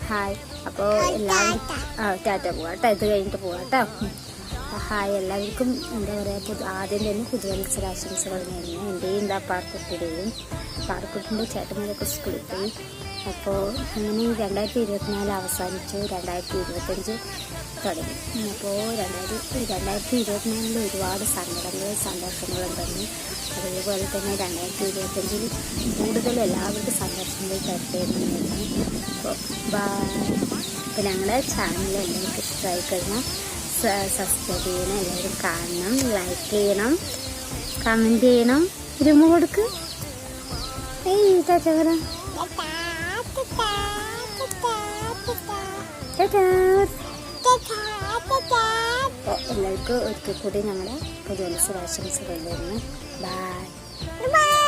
Hi. അപ്പോൾ എല്ലാവരും ടാറ്റ പോവാം കേട്ടോ. ഇത് കഴിഞ്ഞിട്ട് പോവാം കേട്ടോ. ഹായ് എല്ലാവർക്കും. എന്താ പറയുക, ആദ്യം തന്നെ പുതുവത്സരാശംസകൾ നേരുന്നു. എൻ്റെയും എന്താ പാർക്കുട്ടിൻ്റെ ചേട്ടന്മാരൊക്കെ സ്കൂളിൽ പോയി. അപ്പോൾ അങ്ങനെ 2024 അവസാനിച്ചു, 2025 തുടങ്ങി. അപ്പോൾ 2024 ഒരുപാട് സങ്കടങ്ങളും സന്തോഷങ്ങളും തന്നു. അതേപോലെ തന്നെ 2025 കൂടുതൽ എല്ലാവർക്കും സന്തോഷങ്ങൾ തരട്ടെ എന്ന് പറഞ്ഞു. അപ്പോൾ അപ്പോൾ ഞങ്ങളുടെ ചാനൽ എല്ലാവർക്കും ഇഷ്ടമായി കഴിഞ്ഞാൽ സബ്സ്ക്രൈബ് ചെയ്യണം, എല്ലാവരും കാണണം, ലൈക്ക് ചെയ്യണം, കമൻറ്റ് ചെയ്യണം. ഇരുമ കൊടുക്ക്. എല്ലാവർക്കും ഒരിക്കൽ കൂടി ഞങ്ങളുടെ പുതുവത്സരാശംസകൾ നേരുന്നു. ബൈ.